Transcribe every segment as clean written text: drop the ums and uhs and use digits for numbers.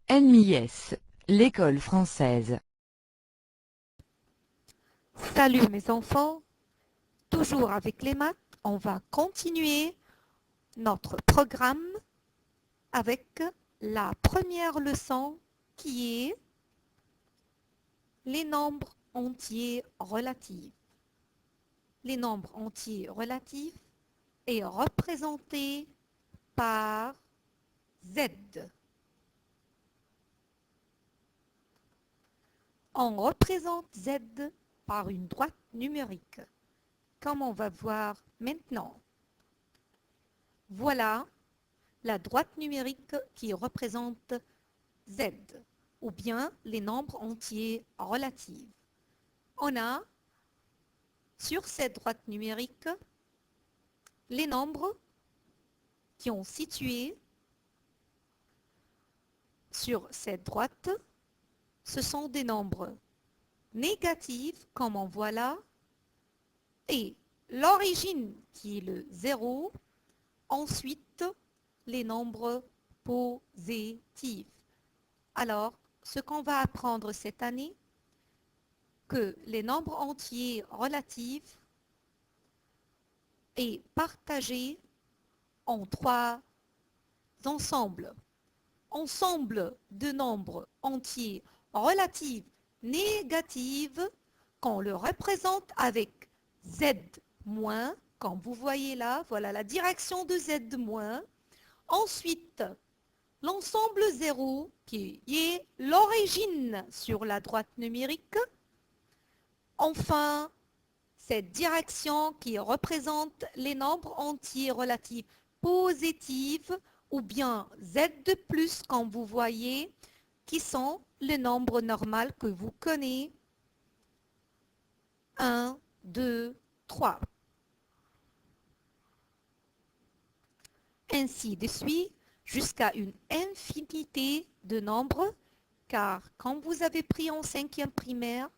NMIS, l'école française. Salut mes enfants, toujours avec les maths, on va continuer notre programme avec la première leçon qui est les nombres entiers relatifs. Les nombres entiers relatifs est représenté par Z. On représente Z par une droite numérique, comme on va voir maintenant. Voilà la droite numérique qui représente Z, ou bien les nombres entiers relatifs. On a sur cette droite numérique les nombres qui ont situé sur cette droite. Ce sont des nombres négatifs, comme on voit là, et l'origine qui est le 0, ensuite les nombres positifs. Alors, ce qu'on va apprendre cette année, que les nombres entiers relatifs est partagé en trois ensembles. Ensemble de nombres entiers relatifs négatifs qu'on le représente avec Z-, comme vous voyez là, voilà la direction de Z-. Ensuite, l'ensemble 0 qui est l'origine sur la droite numérique. Enfin, cette direction qui représente les nombres entiers relatifs positifs ou bien Z de plus, comme vous voyez, qui sont les nombres normaux que vous connaissez. 1, 2, 3. Ainsi de suite, jusqu'à une infinité de nombres, car quand vous avez pris en 5e primaire,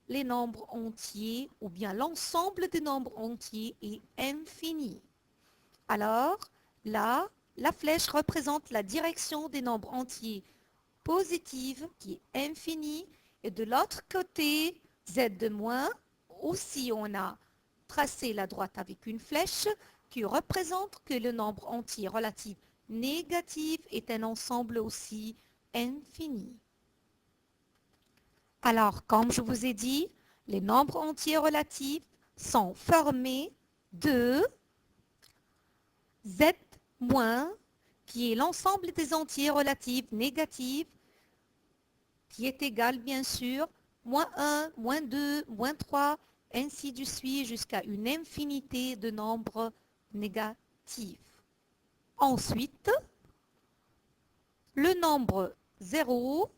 les nombres entiers ou bien l'ensemble des nombres entiers est infini. Alors, là, la flèche représente la direction des nombres entiers positifs qui est infinie. Et de l'autre côté, Z de moins, aussi on a tracé la droite avec une flèche qui représente que le nombre entier relatif négatif est un ensemble aussi infini. Alors, comme je vous ai dit, les nombres entiers relatifs sont formés de Z-, qui est l'ensemble des entiers relatifs négatifs, qui est égal, bien sûr, -1, -2, -3, ainsi de suite, jusqu'à une infinité de nombres négatifs. Ensuite, le nombre 0,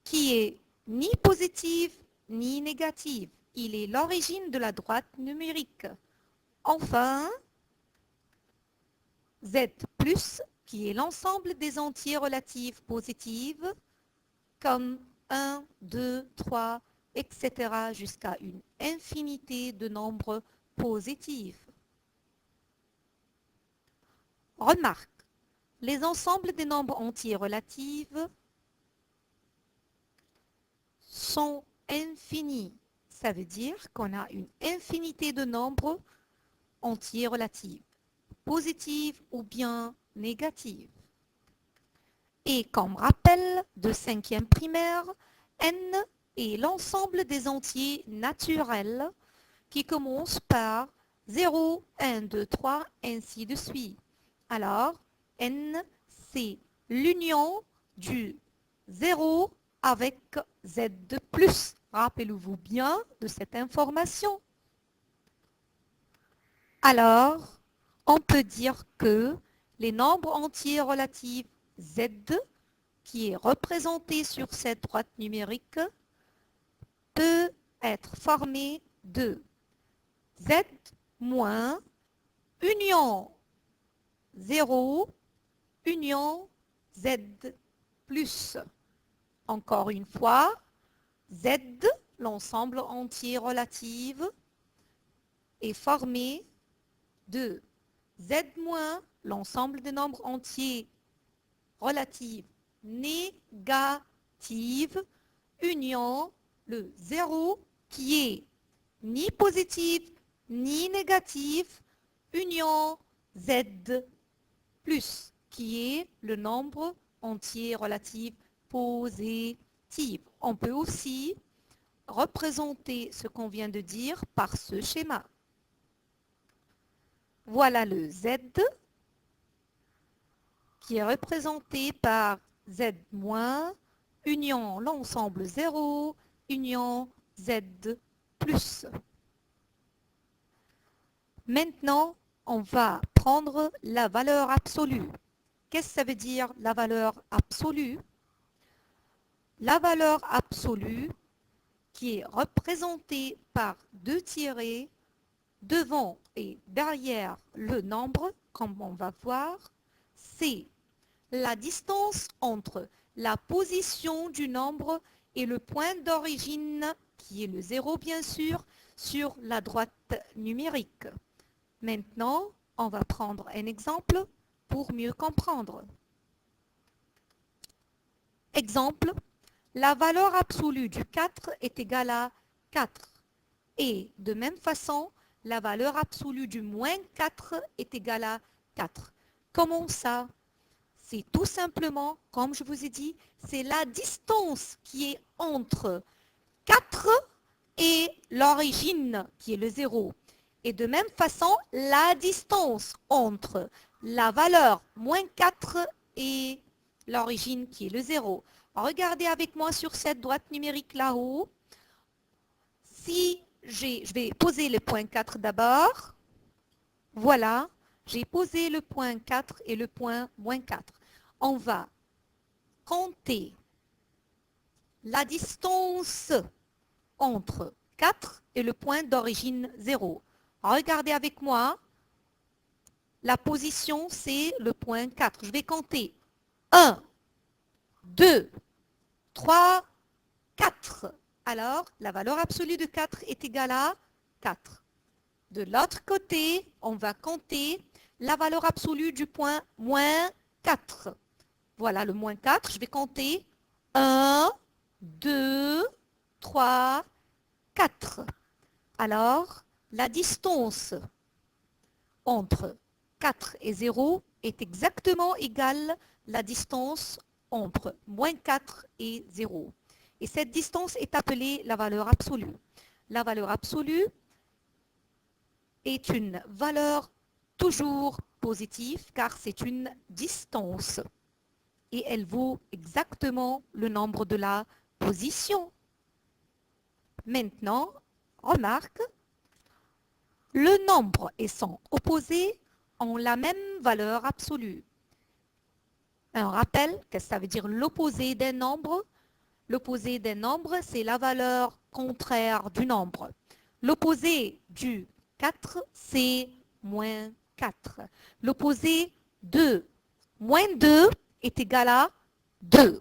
qui est ni positif ni négatif. Il est l'origine de la droite numérique. Enfin, Z+, qui est l'ensemble des entiers relatifs positifs, comme 1, 2, 3, etc., jusqu'à une infinité de nombres positifs. Remarque, les ensembles des nombres entiers relatifs sont infinis. Ça veut dire qu'on a une infinité de nombres entiers relatifs, positifs ou bien négatifs. Et comme rappel de 5e primaire, n est l'ensemble des entiers naturels qui commencent par 0, 1, 2, 3, ainsi de suite. Alors, n, c'est l'union du 0 avec z de plus. Rappelez-vous bien de cette information. Alors, on peut dire que les nombres entiers relatifs z, qui est représenté sur cette droite numérique, peut être formé de z moins union 0 union z plus. Encore une fois, z, l'ensemble entier relatif, est formé de z moins l'ensemble des nombres entiers relative négative, union le 0 qui est ni positif ni négatif, union Z plus, qui est le nombre entier relatif positif. On peut aussi représenter ce qu'on vient de dire par ce schéma. Voilà le Z qui est représenté par Z moins, union l'ensemble 0, union Z plus. Maintenant, on va prendre la valeur absolue. Qu'est-ce que ça veut dire la valeur absolue? La valeur absolue qui est représentée par deux tirets devant et derrière le nombre, comme on va voir, c'est la distance entre la position du nombre et le point d'origine, qui est le 0 bien sûr, sur la droite numérique. Maintenant, on va prendre un exemple pour mieux comprendre. Exemple, la valeur absolue du 4 est égale à 4. Et de même façon, la valeur absolue du moins 4 est égale à 4. Comment ça? C'est tout simplement, comme je vous ai dit, c'est la distance qui est entre 4 et l'origine, qui est le 0. Et de même façon, la distance entre la valeur moins 4 et l'origine, qui est le 0. Regardez avec moi sur cette droite numérique là-haut. Si je vais poser le point 4 d'abord. Voilà, j'ai posé le point 4 et le point moins 4. On va compter la distance entre 4 et le point d'origine 0. Regardez avec moi. La position, c'est le point 4. Je vais compter 1, 2, 3, 4. Alors, la valeur absolue de 4 est égale à 4. De l'autre côté, on va compter la valeur absolue du point moins 4. Voilà le moins 4. Je vais compter 1, 2, 3, 4. Alors, la distance entre 4 et 0 est exactement égale à la distance entre moins 4 et 0. Et cette distance est appelée la valeur absolue. La valeur absolue est une valeur toujours positive car c'est une distance. Et elle vaut exactement le nombre de la position. Maintenant, remarque, le nombre et son opposé ont la même valeur absolue. Un rappel, qu'est-ce que ça veut dire l'opposé d'un nombre? L'opposé d'un nombre, c'est la valeur contraire du nombre. L'opposé du 4, c'est moins 4. L'opposé de moins 2 est égal à 2.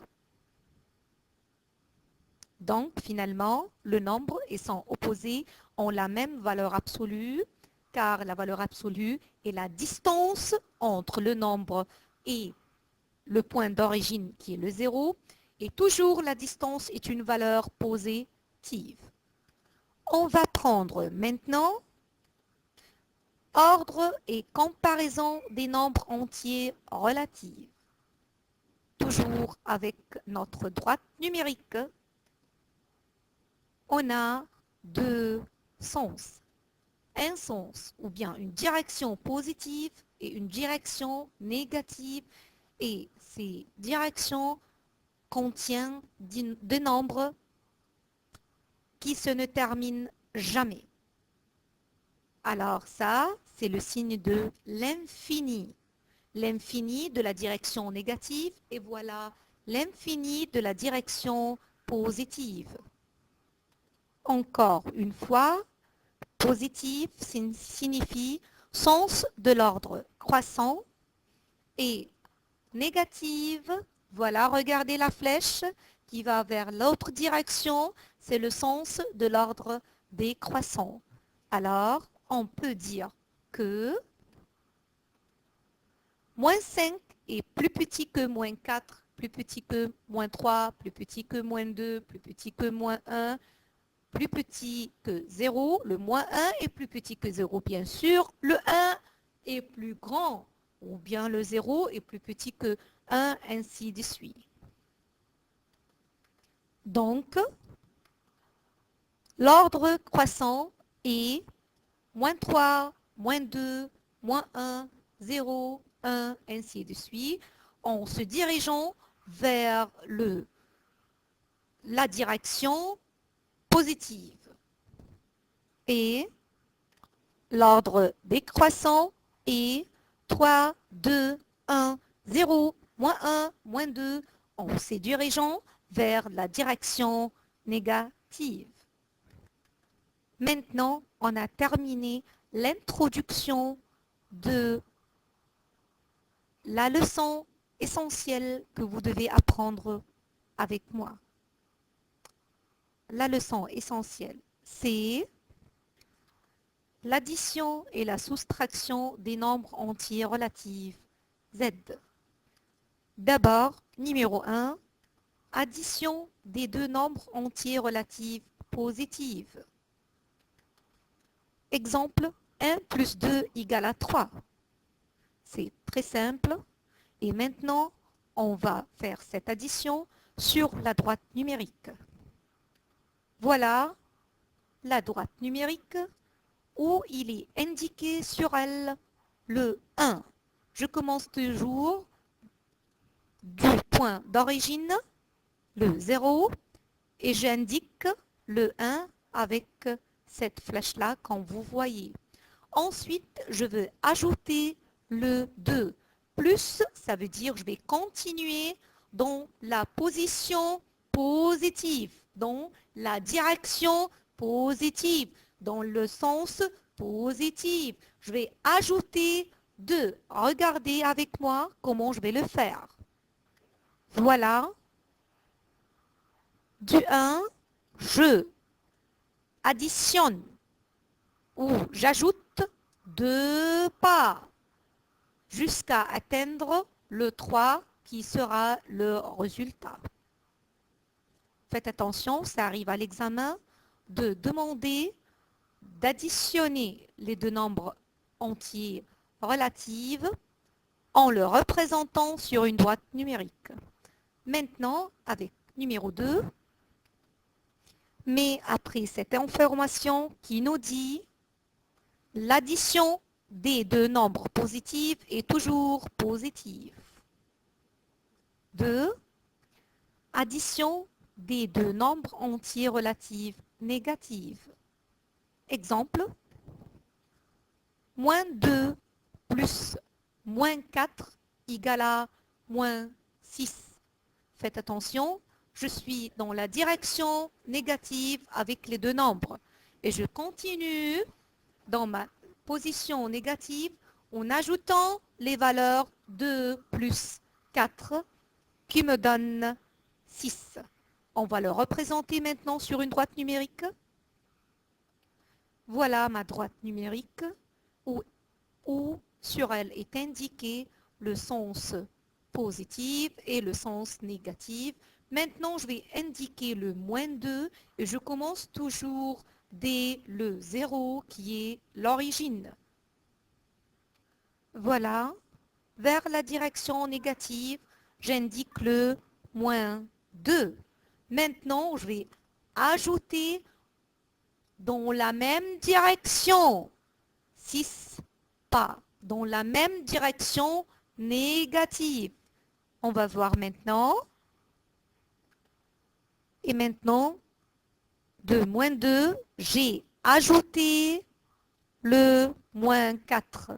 Donc, finalement, le nombre et son opposé ont la même valeur absolue, car la valeur absolue est la distance entre le nombre et le point d'origine qui est le 0, et toujours la distance est une valeur positive. On va prendre maintenant ordre et comparaison des nombres entiers relatifs. Toujours avec notre droite numérique, on a deux sens. Un sens ou bien une direction positive et une direction négative. Et ces directions contiennent des nombres qui se ne terminent jamais. Alors ça, c'est le signe de l'infini. L'infini de la direction négative et voilà l'infini de la direction positive. Encore une fois, positif signifie sens de l'ordre croissant et négative, voilà, regardez la flèche qui va vers l'autre direction, c'est le sens de l'ordre décroissant. Alors, on peut dire que moins 5 est plus petit que moins 4, plus petit que moins 3, plus petit que moins 2, plus petit que moins 1, plus petit que 0. Le moins 1 est plus petit que 0, bien sûr. Le 1 est plus grand, ou bien le 0 est plus petit que 1, ainsi de suite. Donc, l'ordre croissant est moins 3, moins 2, moins 1, 0, 1, ainsi de suite, en se dirigeant vers la direction positive. Et l'ordre décroissant est 3, 2, 1, 0, moins 1, moins 2, en se dirigeant vers la direction négative. Maintenant, on a terminé l'introduction de la leçon essentielle que vous devez apprendre avec moi. La leçon essentielle, c'est l'addition et la soustraction des nombres entiers relatifs Z. D'abord, numéro 1, addition des deux nombres entiers relatifs positifs. Exemple, 1 plus 2 égale à 3. C'est très simple. Et maintenant, on va faire cette addition sur la droite numérique. Voilà la droite numérique où il est indiqué sur elle le 1. Je commence toujours du point d'origine, le 0, et j'indique le 1 avec cette flèche-là, comme vous voyez. Ensuite, je veux ajouter le 2. Plus, ça veut dire je vais continuer dans la position positive, dans la direction positive, dans le sens positif. Je vais ajouter 2. Regardez avec moi comment je vais le faire. Voilà. Du 1, je additionne ou j'ajoute 2 pas jusqu'à atteindre le 3 qui sera le résultat. Faites attention, ça arrive à l'examen de demander d'additionner les deux nombres entiers relatifs en le représentant sur une droite numérique. Maintenant, avec numéro 2, mais après cette information qui nous dit l'addition des deux nombres positifs est toujours positive. 2. Addition des deux nombres entiers relatifs négatifs. Exemple, moins 2 plus moins 4 égale à moins 6. Faites attention, je suis dans la direction négative avec les deux nombres. Et je continue dans ma position négative en ajoutant les valeurs 2 plus 4 qui me donnent 6. On va le représenter maintenant sur une droite numérique. Voilà ma droite numérique où sur elle est indiqué le sens positif et le sens négatif. Maintenant, je vais indiquer le moins 2 et je commence toujours dès le 0 qui est l'origine. Voilà, vers la direction négative, j'indique le moins 2. Maintenant, je vais ajouter dans la même direction 6 pas, dans la même direction négative. On va voir maintenant. Et maintenant, de moins 2, j'ai ajouté le moins 4.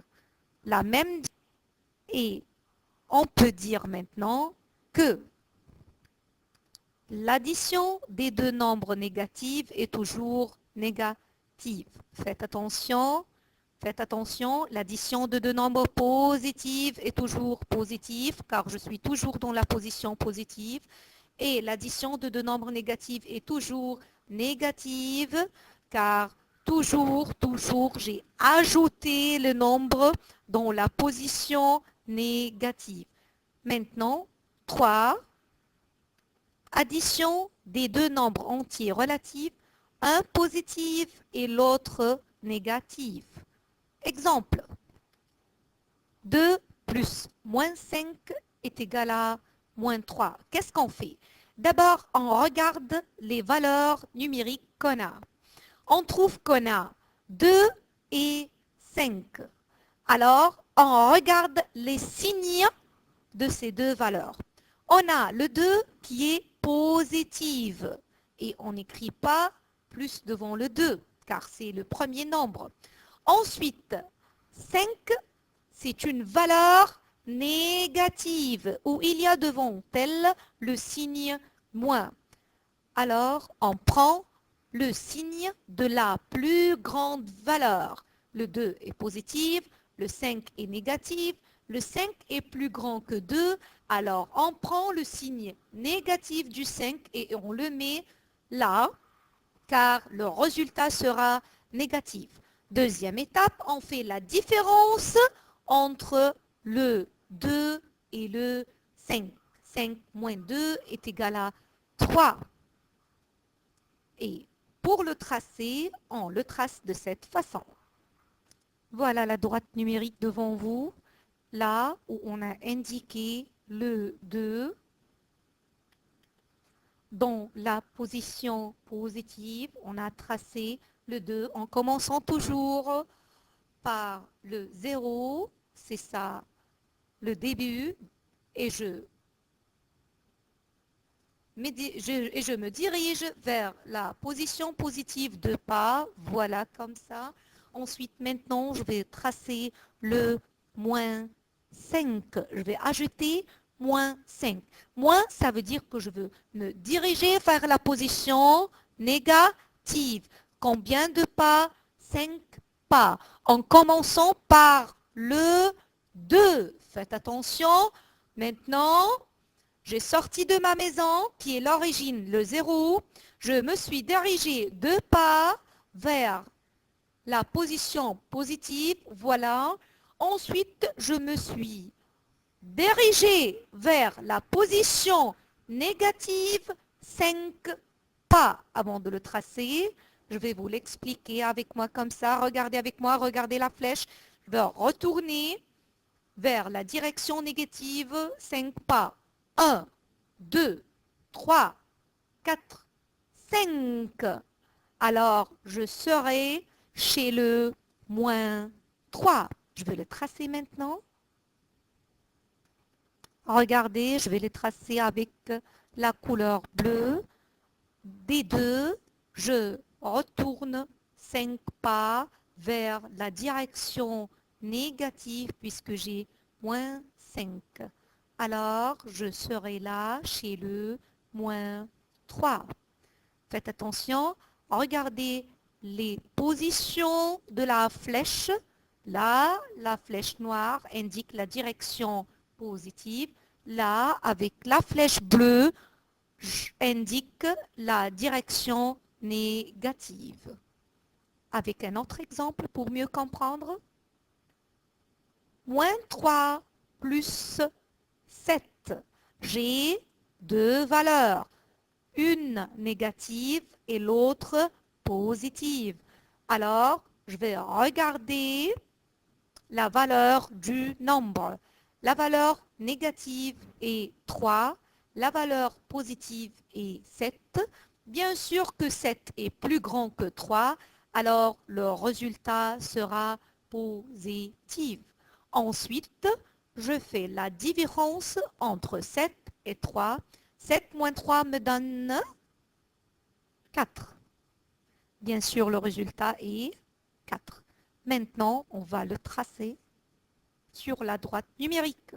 La même. Et on peut dire maintenant que l'addition des deux nombres négatifs est toujours négative. Faites attention, l'addition de deux nombres positifs est toujours positive car je suis toujours dans la position positive. Et l'addition de deux nombres négatifs est toujours négative car toujours, j'ai ajouté le nombre dans la position négative. Maintenant, 3. Addition des deux nombres entiers relatifs, un positif et l'autre négatif. Exemple. 2 plus moins 5 est égal à moins 3. Qu'est-ce qu'on fait? D'abord, on regarde les valeurs numériques qu'on a. On trouve qu'on a 2 et 5. Alors, on regarde les signes de ces deux valeurs. On a le 2 qui est positif et on n'écrit pas plus devant le 2 car c'est le premier nombre. Ensuite, 5, c'est une valeur négative où il y a devant elle le signe moins. Alors, on prend le signe de la plus grande valeur. Le 2 est positif, le 5 est négatif, le 5 est plus grand que 2, alors on prend le signe négatif du 5 et on le met là, car le résultat sera négatif. Deuxième étape, on fait la différence entre le 2 et le 5. 5 moins 2 est égal à 3. Et pour le tracer, on le trace de cette façon. Voilà la droite numérique devant vous, là où on a indiqué le 2 dans la position positive. On a tracé le 2 en commençant toujours par le 0, c'est ça le début, et je me dirige vers la position positive de pas, voilà comme ça. Ensuite, maintenant, je vais tracer le moins 5. Je vais ajouter moins 5. Moins, ça veut dire que je veux me diriger vers la position négative. Combien de pas? 5 pas. En commençant par le 2. Faites attention. Maintenant, j'ai sorti de ma maison, qui est l'origine, le 0. Je me suis dirigé 2 pas vers la position positive. Voilà. Ensuite, je me suis dirigé vers la position négative 5 pas avant de le tracer. Je vais vous l'expliquer avec moi comme ça. Regardez avec moi, regardez la flèche. Je vais retourner vers la direction négative 5 pas. 1, 2, 3, 4, 5. Alors, je serai chez le moins 3. Je vais le tracer maintenant. Regardez, je vais les tracer avec la couleur bleue. Des 2, je retourne 5 pas vers la direction négative puisque j'ai moins 5. Alors, je serai là chez le moins 3. Faites attention, regardez les positions de la flèche. Là, la flèche noire indique la direction positive. Là, avec la flèche bleue, indique la direction négative. Avec un autre exemple pour mieux comprendre. Moins 3 plus 7. J'ai deux valeurs, une négative et l'autre positive. Alors, je vais regarder la valeur du nombre. La valeur négative est 3, la valeur positive est 7. Bien sûr que 7 est plus grand que 3, alors le résultat sera positif. Ensuite, je fais la différence entre 7 et 3. 7 moins 3 me donne 4. Bien sûr, le résultat est 4. Maintenant, on va le tracer sur la droite numérique.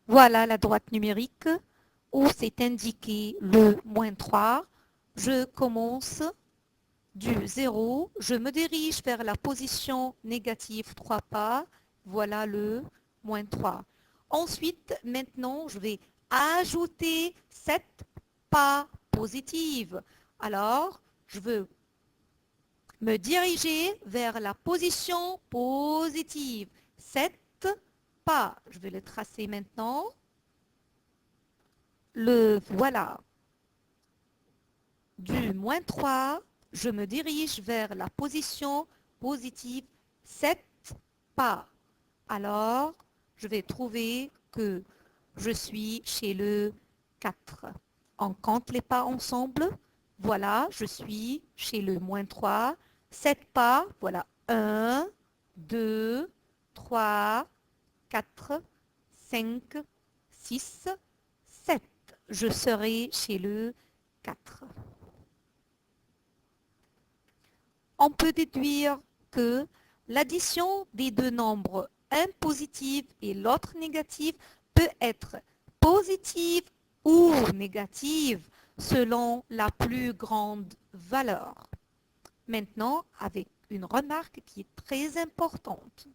Voilà la droite numérique où c'est indiqué le moins 3. Je commence du 0. Je me dirige vers la position négative 3 pas. Voilà le moins 3. Ensuite, maintenant, je vais ajouter 7 pas positives. Alors, je veux me diriger vers la position positive. 7 pas. Je vais le tracer maintenant. Le voilà. Du moins 3, je me dirige vers la position positive 7 pas. Alors, je vais trouver que je suis chez le 4. On compte les pas ensemble. Voilà, je suis chez le moins 3. 7 pas, voilà. 1, 2, 3, 4, 5, 6, 7. Je serai chez le 4. On peut déduire que l'addition des deux nombres, un positif et l'autre négatif, peut être positive ou négative selon la plus grande valeur. Maintenant, avec une remarque qui est très importante.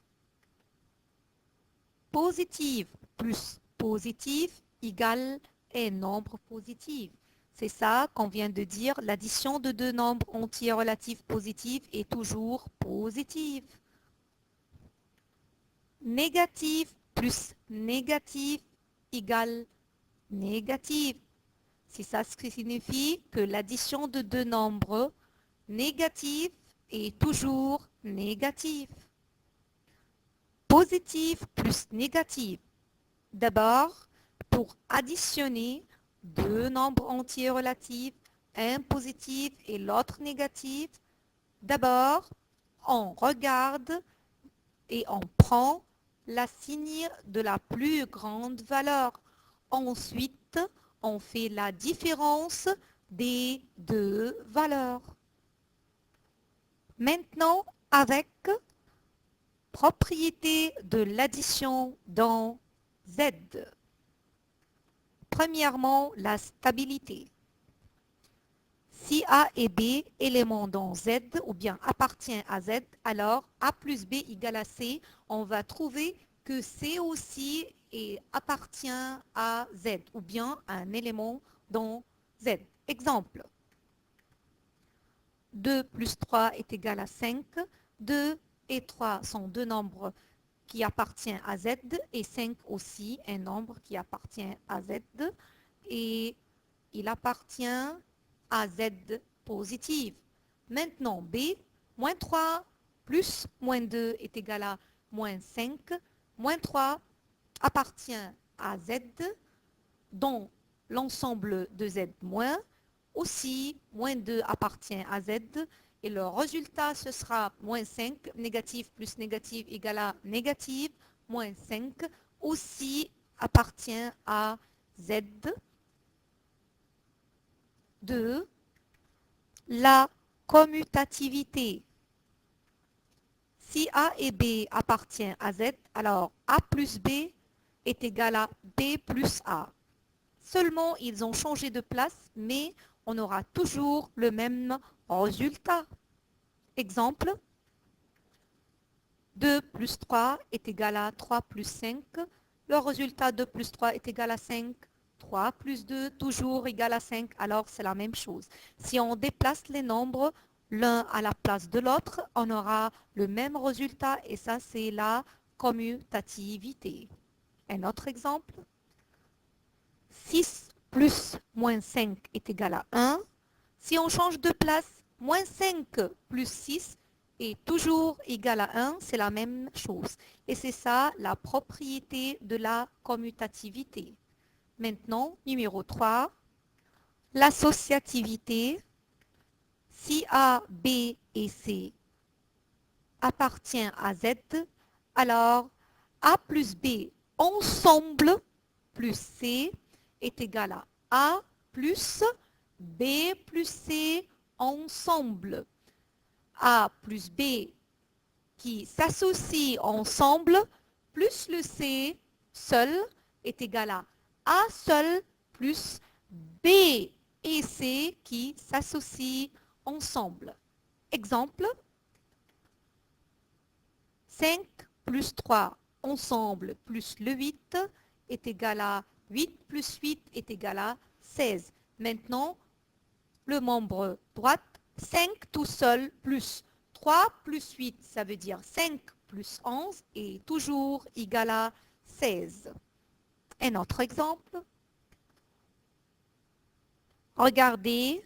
Positive plus positif égale un nombre positif. C'est ça qu'on vient de dire, l'addition de deux nombres entiers relatifs positifs est toujours positive. Négatif plus négatif égale négatif. C'est ça ce qui signifie que l'addition de deux nombres négatifs est toujours négative. Positif plus négatif. D'abord, pour additionner deux nombres entiers relatifs, un positif et l'autre négatif, d'abord, on regarde et on prend la signe de la plus grande valeur. Ensuite, on fait la différence des deux valeurs. Maintenant, avec propriété de l'addition dans Z. Premièrement, la stabilité. Si A et B, éléments dans Z, ou bien appartient à Z, alors A plus B égale à C, on va trouver que C aussi appartient à Z, ou bien un élément dans Z. Exemple, 2 plus 3 est égal à 5, 2 et 3 sont deux nombres qui appartiennent à Z, et 5 aussi, un nombre qui appartient à Z, et il appartient à Z positive. Maintenant, B, moins 3 plus moins 2 est égal à moins 5. Moins 3 appartient à Z dont l'ensemble de Z moins. Aussi, moins 2 appartient à Z. Et le résultat, ce sera moins 5. Négatif plus négatif égale à négatif. Moins 5 aussi appartient à Z. 2. La commutativité. Si A et B appartiennent à Z, alors A plus B est égal à B plus A. Seulement, ils ont changé de place, mais on aura toujours le même résultat. Exemple, 2 plus 3 est égal à 3 plus 5. Le résultat de plus 3 est égal à 5. 3 plus 2, toujours égal à 5, alors c'est la même chose. Si on déplace les nombres l'un à la place de l'autre, on aura le même résultat et ça c'est la commutativité. Un autre exemple, 6 plus moins 5 est égal à 1. Si on change de place, moins 5 plus 6 est toujours égal à 1, c'est la même chose. Et c'est ça la propriété de la commutativité. Maintenant, numéro 3, l'associativité. Si A, B et C appartient à Z, alors A plus B ensemble plus C est égal à A plus B plus C ensemble. A plus B qui s'associent ensemble plus le C seul est égal à A seul plus B et C qui s'associent ensemble. Exemple, 5 plus 3 ensemble plus le 8 est égal à 8 plus 8 est égal à 16. Maintenant, le membre droite, 5 tout seul plus 3 plus 8, ça veut dire 5 plus 11 est toujours égal à 16. Un autre exemple, Regardez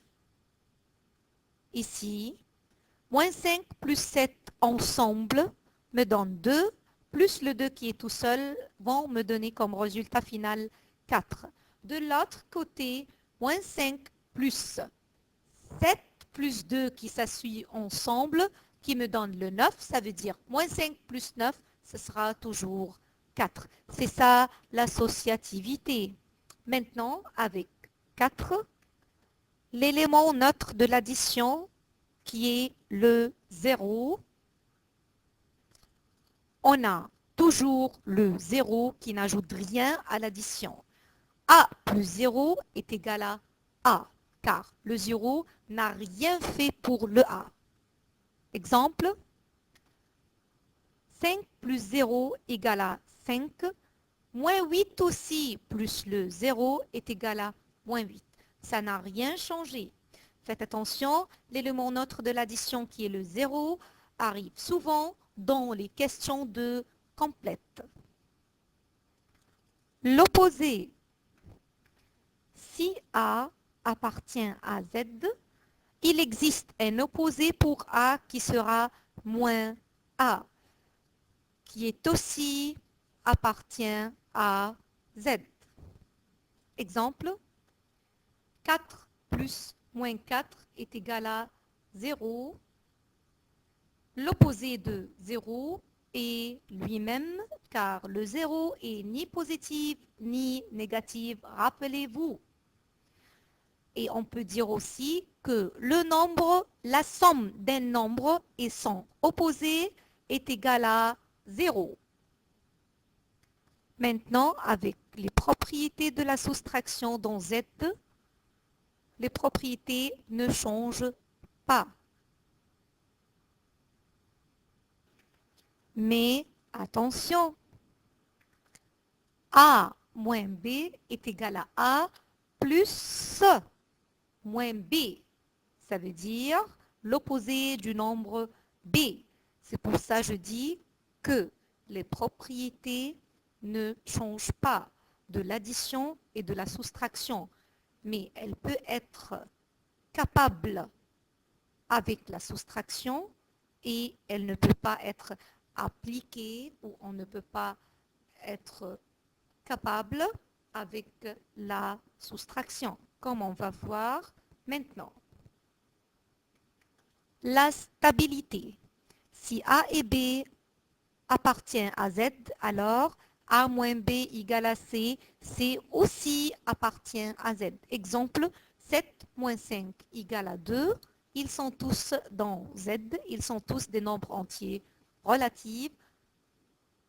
ici. Moins 5 plus 7 ensemble me donne 2, plus le 2 qui est tout seul vont me donner comme résultat final 4. De l'autre côté, moins 5 plus 7 plus 2 qui s'assuit ensemble, qui me donne le 9, ça veut dire moins 5 plus 9, ce sera toujours 4. C'est ça l'associativité. Maintenant, avec 4, l'élément neutre de l'addition qui est le 0, on a toujours le 0 qui n'ajoute rien à l'addition. A plus 0 est égal à A, car le 0 n'a rien fait pour le A. Exemple, 5 plus 0 égale à 5, moins 8 aussi plus le 0 est égal à moins 8. Ça n'a rien changé. Faites attention, l'élément neutre de l'addition qui est le 0 arrive souvent dans les questions de complète. L'opposé, si A appartient à Z, il existe un opposé pour A qui sera moins A, qui est aussi appartient à Z. Exemple, 4 plus moins 4 est égal à 0. L'opposé de 0 est lui-même, car le 0 est ni positif ni négatif, rappelez-vous. Et on peut dire aussi que le nombre, la somme d'un nombre et son opposé est égal à 0. Maintenant, avec les propriétés de la soustraction dans Z, les propriétés ne changent pas. Mais attention, A moins B est égal à A plus moins B. Ça veut dire l'opposé du nombre B. C'est pour ça que je dis que les propriétés ne changent pas de l'addition et de la soustraction, mais elle peut être capable avec la soustraction et elle ne peut pas être appliquée ou on ne peut pas être capable avec la soustraction, comme on va voir maintenant. La stabilité. Si A et B appartiennent à Z, alors A moins B égale à C, C aussi appartient à Z. Exemple, 7 moins 5 égale à 2. Ils sont tous dans Z, ils sont tous des nombres entiers relatifs.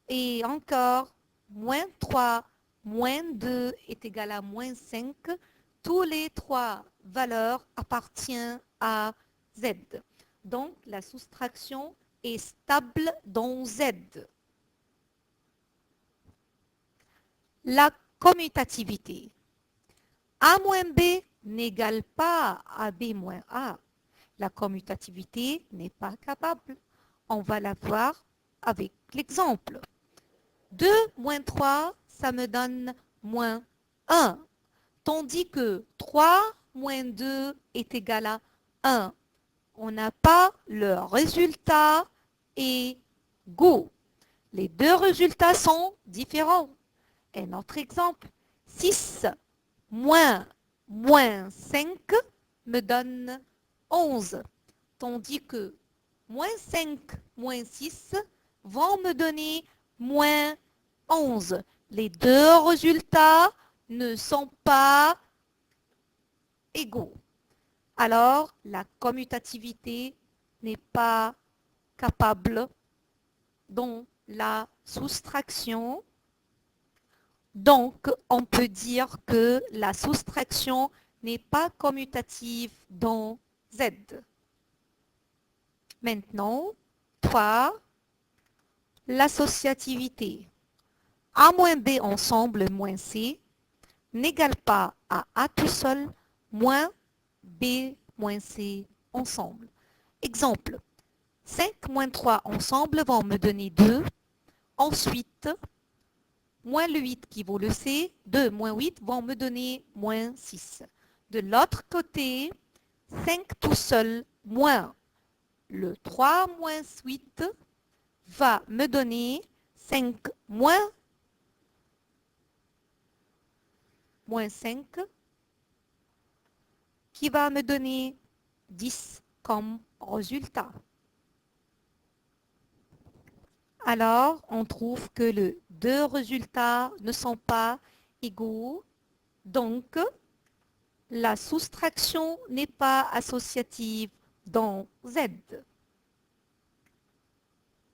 Et encore, moins 3, moins 2 est égal à moins 5. Tous les trois valeurs appartiennent à Z. Donc, la soustraction est stable dans Z. La commutativité. A moins B n'égale pas à B moins A. La commutativité n'est pas capable. On va la voir avec l'exemple. 2 moins 3, ça me donne moins 1. Tandis que 3 moins 2 est égal à 1. On n'a pas le résultat égaux. Les deux résultats sont différents. Un autre exemple, 6 moins 5 me donne 11. Tandis que moins 5 moins 6 vont me donner moins 11. Les deux résultats ne sont pas égaux. Alors, la commutativité n'est pas capable dans la soustraction. Donc, on peut dire que la soustraction n'est pas commutative dans Z. Maintenant, 3, l'associativité. A moins B ensemble moins C n'égale pas à A tout seul moins B moins C ensemble. Exemple, 5 moins 3 ensemble vont me donner 2. Ensuite, moins le 8 qui vaut le C, 2 moins 8 vont me donner moins 6. De l'autre côté, 5 tout seul moins le 3 moins 8 va me donner 5 moins 5 qui va me donner 10 comme résultat. Alors, on trouve que les deux résultats ne sont pas égaux. Donc, la soustraction n'est pas associative dans Z.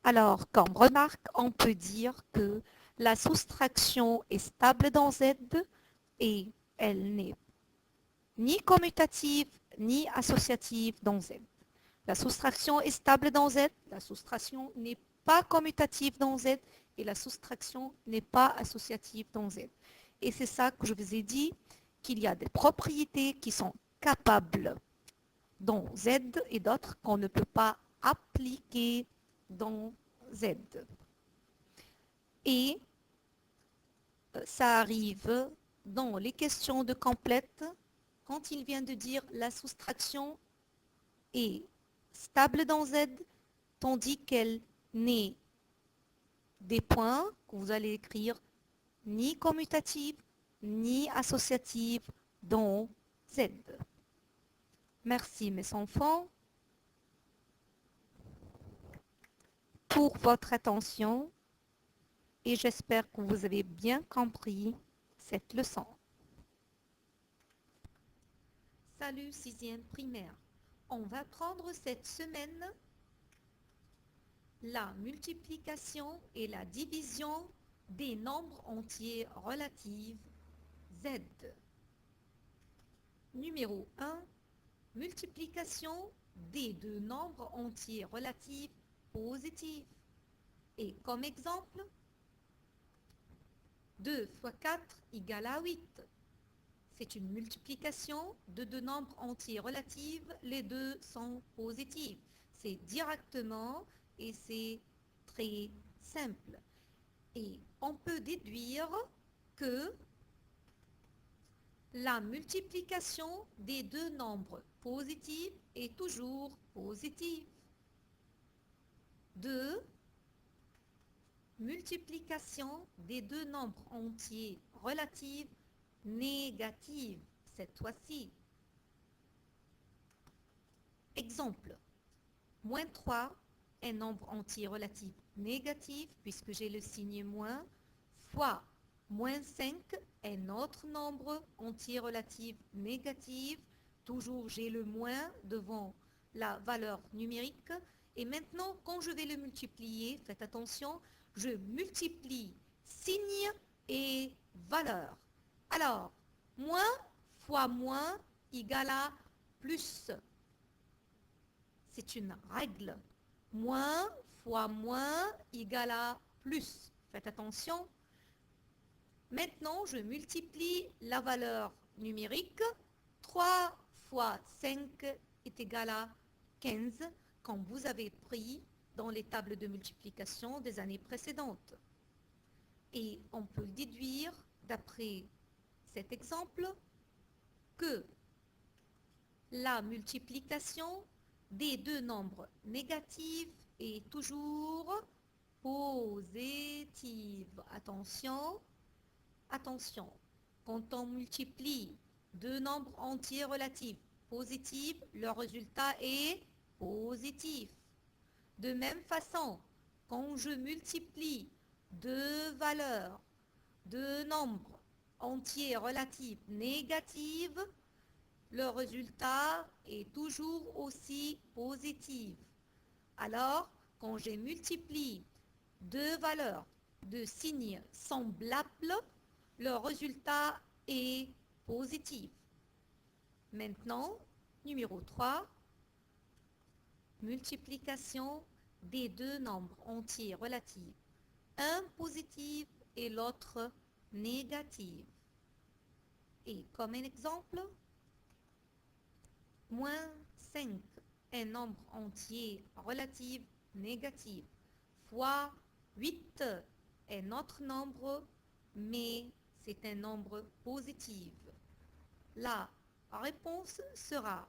Alors, comme remarque, on peut dire que la soustraction est stable dans Z et elle n'est ni commutative ni associative dans Z. La soustraction est stable dans Z, la soustraction n'est pas commutative dans Z et la soustraction n'est pas associative dans Z. Et c'est ça que je vous ai dit, qu'il y a des propriétés qui sont capables dans Z et d'autres qu'on ne peut pas appliquer dans Z. Et ça arrive dans les questions de complète quand il vient de dire la soustraction est stable dans Z, tandis qu'elle n'est des points que vous allez écrire ni commutative ni associative dans Z. Merci mes enfants pour votre attention et j'espère que vous avez bien compris cette leçon. Salut 6e primaire. On va prendre cette semaine la multiplication et la division des nombres entiers relatifs Z. Numéro 1, multiplication des deux nombres entiers relatifs positifs. Et comme exemple, 2 fois 4 égale à 8. C'est une multiplication de deux nombres entiers relatifs, les deux sont positifs. C'est directement et c'est très simple. Et on peut déduire que la multiplication des deux nombres positifs est toujours positive. 2. Multiplication des deux nombres entiers relatifs négatifs, cette fois-ci. Exemple, moins 3, un nombre entier relatif négatif, puisque j'ai le signe moins, fois moins 5, un autre nombre entier relatif négatif, toujours j'ai le moins devant la valeur numérique, et maintenant quand je vais le multiplier, faites attention, je multiplie signe et valeur. Alors, moins fois moins égale à plus. C'est une règle. Moins fois moins égale à plus. Faites attention. Maintenant, je multiplie la valeur numérique. 3 fois 5 est égal à 15, comme vous avez pris dans les tables de multiplication des années précédentes. Et on peut déduire, d'après cet exemple, que la multiplication des deux nombres négatifs est toujours positive. Attention, attention. Quand on multiplie deux nombres entiers relatifs positifs, le résultat est positif. De même façon, quand je multiplie deux valeurs, deux nombres entiers relatifs négatifs, le résultat est toujours aussi positif. Alors, quand je multiplie deux valeurs de signes semblables, le résultat est positif. Maintenant, numéro 3, multiplication des deux nombres entiers relatifs, un positif et l'autre négatif. Et comme un exemple, moins 5, un nombre entier relatif négatif, fois 8, un autre nombre, mais c'est un nombre positif. La réponse sera,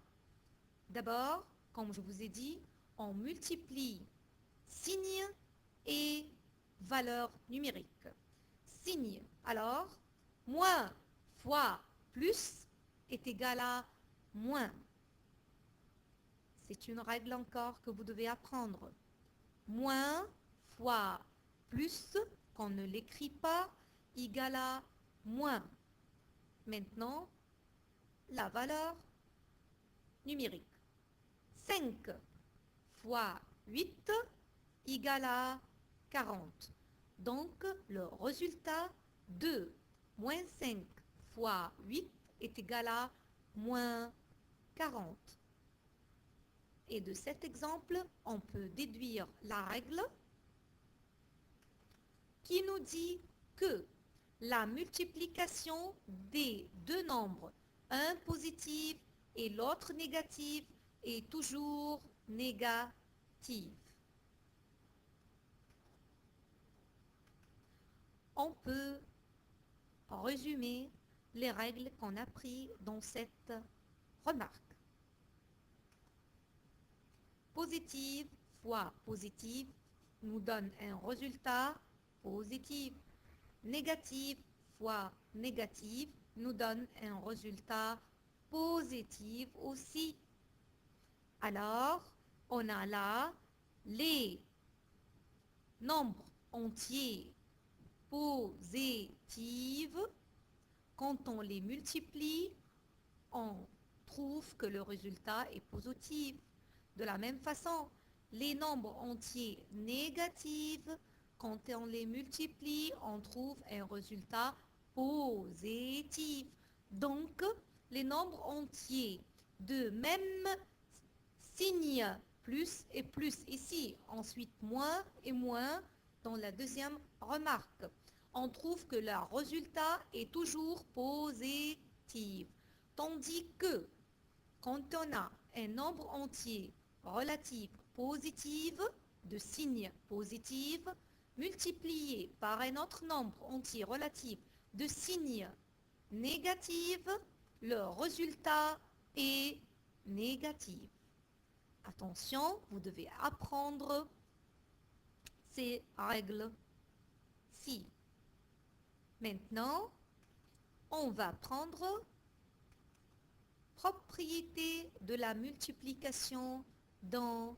d'abord, comme je vous ai dit, on multiplie signe et valeur numérique. Signe, alors, moins fois plus est égal à moins. C'est une règle encore que vous devez apprendre. Moins fois plus, qu'on ne l'écrit pas, égale à moins. Maintenant, la valeur numérique. 5 fois 8 égale à 40. Donc, le résultat 2 moins 5 fois 8 est égal à moins 40. Et de cet exemple, on peut déduire la règle qui nous dit que la multiplication des deux nombres, un positif et l'autre négatif, est toujours négative. On peut résumer les règles qu'on a prises dans cette remarque. Positive fois positive nous donne un résultat positif. Négative fois négative nous donne un résultat positif aussi. Alors, on a là les nombres entiers positifs. Quand on les multiplie, on trouve que le résultat est positif. De la même façon, les nombres entiers négatifs, quand on les multiplie, on trouve un résultat positif. Donc, les nombres entiers de même signe, plus et plus ici, ensuite moins et moins dans la deuxième remarque. On trouve que le résultat est toujours positif. Tandis que quand on a un nombre entier relatif positif, de signe positif, multiplié par un autre nombre entier relatif de signe négatif, le résultat est négatif. Attention, vous devez apprendre ces règles-ci. Maintenant, on va prendre propriété de la multiplication dans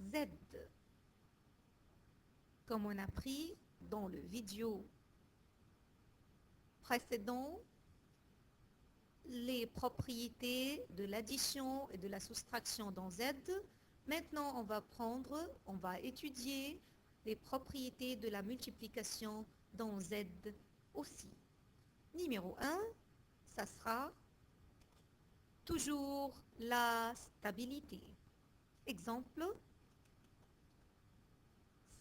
Z. Comme on a pris dans le vidéo précédent, les propriétés de l'addition et de la soustraction dans Z. Maintenant, on va étudier les propriétés de la multiplication dans Z aussi. Numéro 1, ça sera toujours la stabilité. Exemple,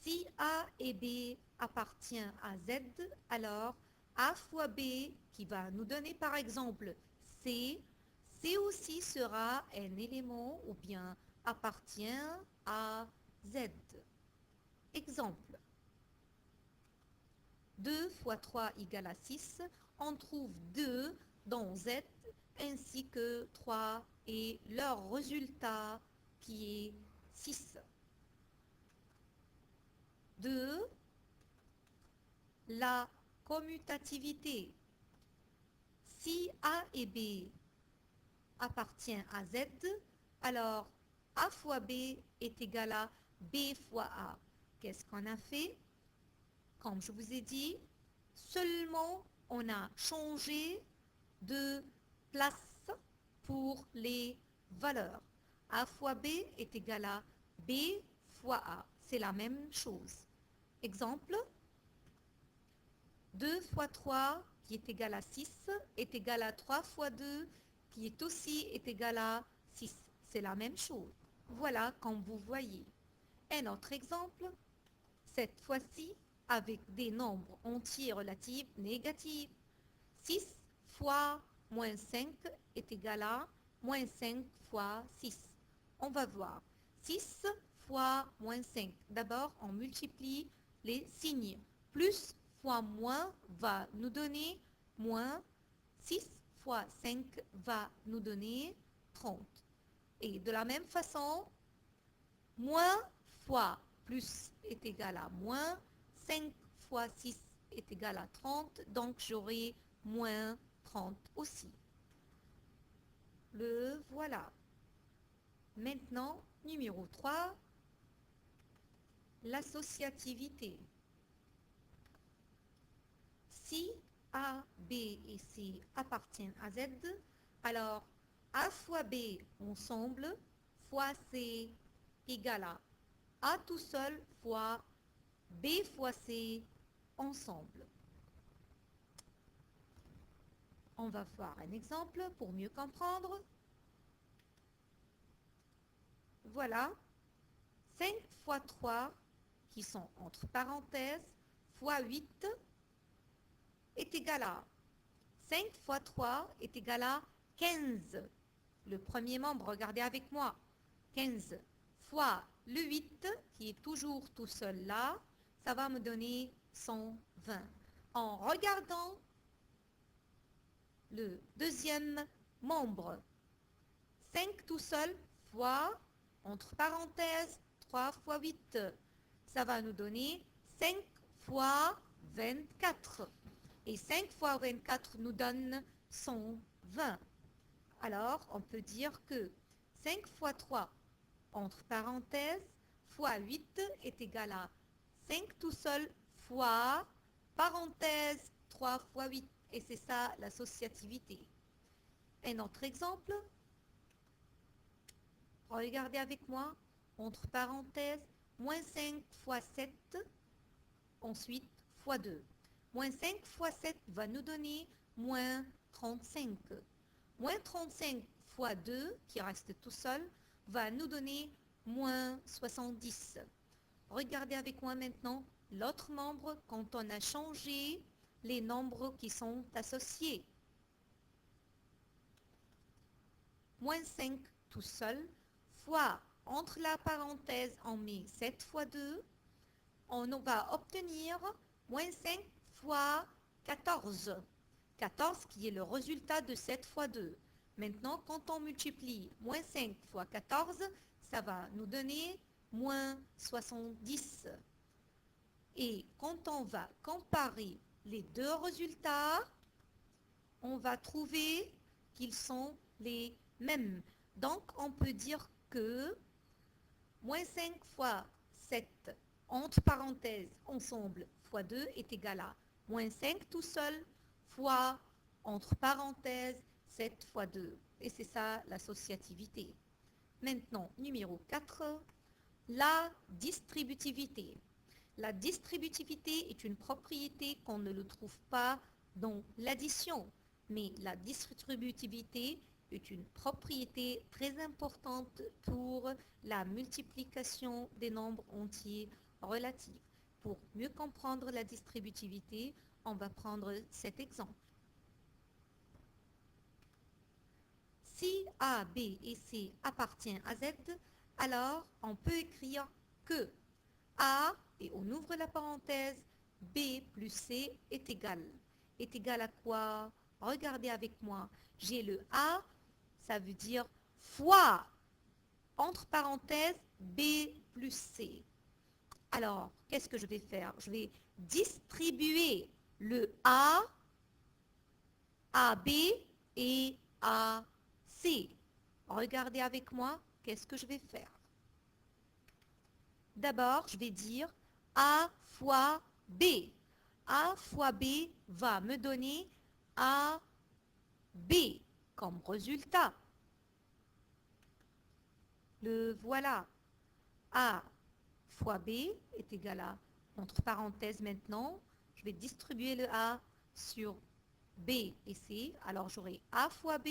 si A et B appartient à Z, alors A fois B qui va nous donner par exemple C, C aussi sera un élément ou bien appartient à Z. Exemple, 2 fois 3 égale à 6, on trouve 2 dans Z ainsi que 3 et leur résultat qui est 6. 2. La commutativité. Si A et B appartient à Z, alors A fois B est égal à B fois A. Qu'est-ce qu'on a fait? Comme je vous ai dit, seulement on a changé de place pour les valeurs. A fois B est égal à B fois A. C'est la même chose. Exemple, 2 fois 3 qui est égal à 6 est égal à 3 fois 2 qui est égal à 6. C'est la même chose. Voilà comme vous voyez. Un autre exemple, cette fois-ci avec des nombres entiers relatifs négatifs. 6 fois moins 5 est égal à moins 5 fois 6. On va voir. 6 fois moins 5. D'abord, on multiplie les signes. Plus fois moins va nous donner moins. 6 fois 5 va nous donner 30. Et de la même façon, moins fois plus est égal à moins, 5 fois 6 est égal à 30, donc j'aurai moins 30 aussi. Le voilà. Maintenant, numéro 3, l'associativité. Si A, B et C appartiennent à Z, alors A fois B ensemble fois C égale à A tout seul fois B fois C ensemble. On va voir un exemple pour mieux comprendre. Voilà, 5 fois 3, qui sont entre parenthèses, fois 8 est égal à 5 fois 3 est égal à 15. Le premier membre, regardez avec moi. 15 fois le 8, qui est toujours tout seul là, ça va me donner 120. En regardant le deuxième membre, 5 tout seul fois, entre parenthèses, 3 fois 8, ça va nous donner 5 fois 24. Et 5 fois 24 nous donne 120. Alors, on peut dire que 5 fois 3, entre parenthèses, fois 8 est égal à 5 tout seul fois, parenthèse, 3 fois 8. Et c'est ça l'associativité. Un autre exemple. Regardez avec moi, entre parenthèses, moins 5 fois 7, ensuite fois 2. Moins 5 fois 7 va nous donner moins 35. Moins 35 fois 2, qui reste tout seul, va nous donner moins 70. Regardez avec moi maintenant l'autre membre quand on a changé les nombres qui sont associés. Moins 5 tout seul, fois, entre la parenthèse, on met 7 fois 2, on va obtenir moins 5 fois 14. 14 qui est le résultat de 7 fois 2. Maintenant, quand on multiplie moins 5 fois 14, ça va nous donner moins 70. Et quand on va comparer les deux résultats, on va trouver qu'ils sont les mêmes. Donc, on peut dire que moins 5 fois 7, entre parenthèses, ensemble, fois 2 est égal à moins 5 tout seul, fois, entre parenthèses, 7 fois 2. Et c'est ça l'associativité. Maintenant, numéro 4, la distributivité. La distributivité est une propriété qu'on ne le trouve pas dans l'addition, mais la distributivité est une propriété très importante pour la multiplication des nombres entiers relatifs. Pour mieux comprendre la distributivité, on va prendre cet exemple. Si A, B et C appartiennent à Z, alors on peut écrire que A, et on ouvre la parenthèse, B plus C est égal. Est égal à quoi? Regardez avec moi. J'ai le A, ça veut dire fois, entre parenthèses, B plus C. Alors, qu'est-ce que je vais faire? Je vais distribuer le A, AB et AC. Regardez avec moi, qu'est-ce que je vais faire? D'abord, je vais dire A fois B. A fois B va me donner AB comme résultat. Le voilà. A fois B est égal à, entre parenthèses maintenant, je vais distribuer le A sur B et C. Alors j'aurai A fois B.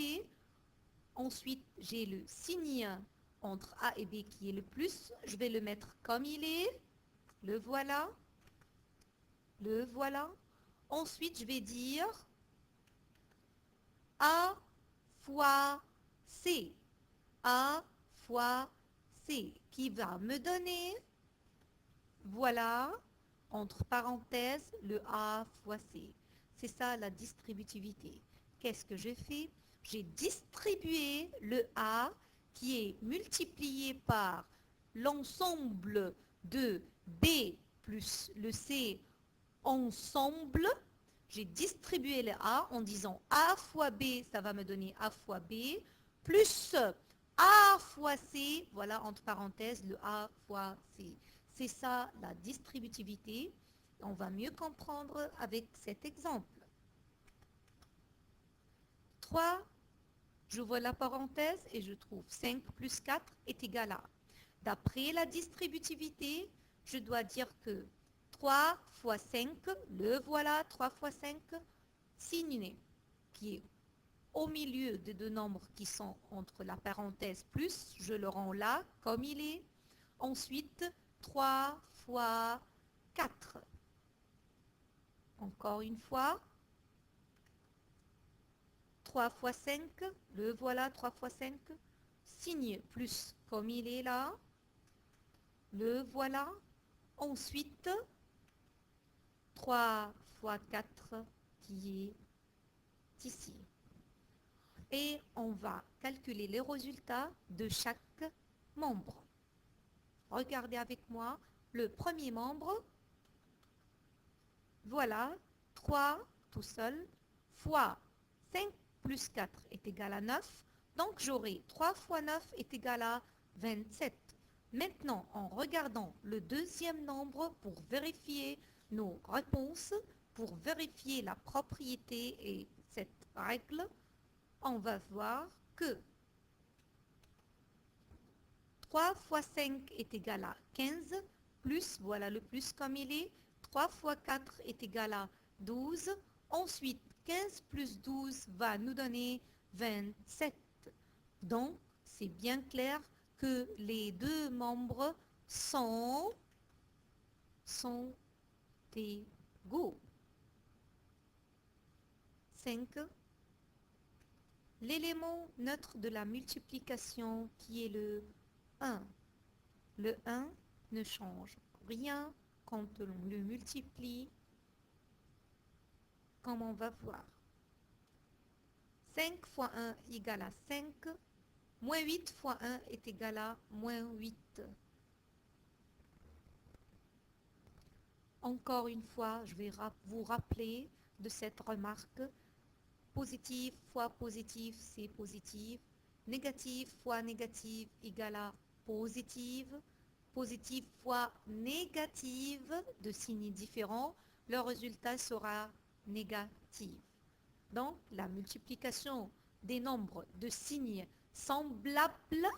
Ensuite, j'ai le signe entre A et B qui est le plus. Je vais le mettre comme il est. Le voilà. Le voilà. Ensuite, je vais dire A fois C. A fois C qui va me donner, voilà, entre parenthèses, le A fois C. C'est ça la distributivité. qu'est-ce que j'ai fait? J'ai distribué le A qui est multiplié par l'ensemble de B plus le C ensemble. J'ai distribué le A en disant A fois B, ça va me donner A fois B, plus A fois C, voilà entre parenthèses le A fois C. C'est ça la distributivité. On va mieux comprendre avec cet exemple. 3, j'ouvre la parenthèse et je trouve 5 plus 4 est égal à. D'après la distributivité, je dois dire que 3 fois 5, le voilà, 3 fois 5, signe qui est au milieu des deux nombres qui sont entre la parenthèse plus, je le rends là comme il est. Ensuite, 3 fois 4. Encore une fois, 3 fois 5, le voilà, 3 fois 5, signe plus comme il est là, le voilà. Ensuite, 3 fois 4 qui est ici. Et on va calculer les résultats de chaque membre. Regardez avec moi le premier membre. Voilà, 3 tout seul fois 5 plus 4 est égal à 9. Donc j'aurai 3 fois 9 est égal à 27. Maintenant, en regardant le deuxième nombre pour vérifier nos réponses, pour vérifier la propriété et cette règle, on va voir que 3 fois 5 est égal à 15, plus, voilà le plus comme il est, 3 fois 4 est égal à 12. Ensuite, 15 plus 12 va nous donner 27. Donc, c'est bien clair que les deux membres sont égaux. 5. L'élément neutre de la multiplication qui est le 1. Le 1 ne change rien quand on le multiplie, comme on va voir. 5 fois 1 égale à 5, moins 8 fois 1 est égal à moins 8. Encore une fois, je vais vous rappeler de cette remarque. Positif fois positif, c'est positif. Négatif fois négatif égale à positive. Positive fois négative, de signes différents, le résultat sera négatif. Donc, la multiplication des nombres de signes semblables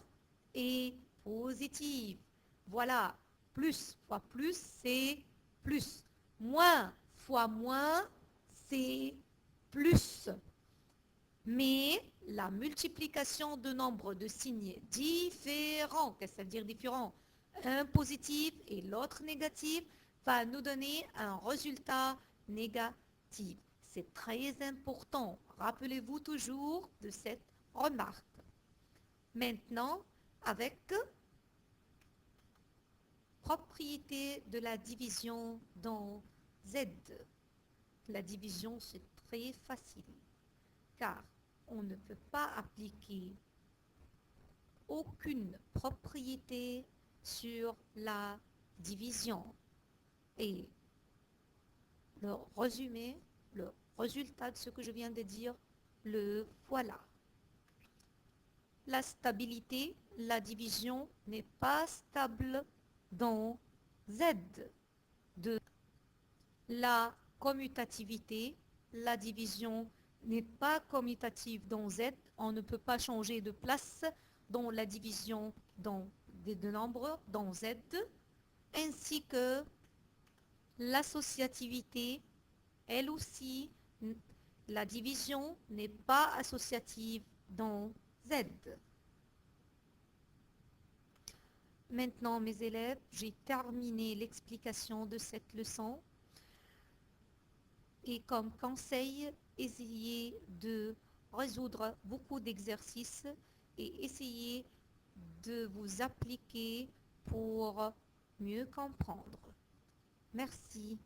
est positive. Voilà, plus fois plus, c'est plus. Moins fois moins, c'est plus. Mais la multiplication de nombres de signes différents, qu'est-ce que ça veut dire différents? Un positif et l'autre négatif va nous donner un résultat négatif. C'est très important. Rappelez-vous toujours de cette remarque. Maintenant, avec propriété de la division dans Z. La division, c'est très facile, car on ne peut pas appliquer aucune propriété sur la division. Et le résumé, le résultat de ce que je viens de dire, le voilà. La stabilité, la division n'est pas stable dans Z. De la commutativité, la division n'est pas commutative dans Z. On ne peut pas changer de place dans la division dans des deux nombres dans Z, ainsi que l'associativité, elle aussi, la division n'est pas associative dans Z. Maintenant, mes élèves, j'ai terminé l'explication de cette leçon. Et comme conseil, essayez de résoudre beaucoup d'exercices et essayez de vous appliquer pour mieux comprendre. Merci.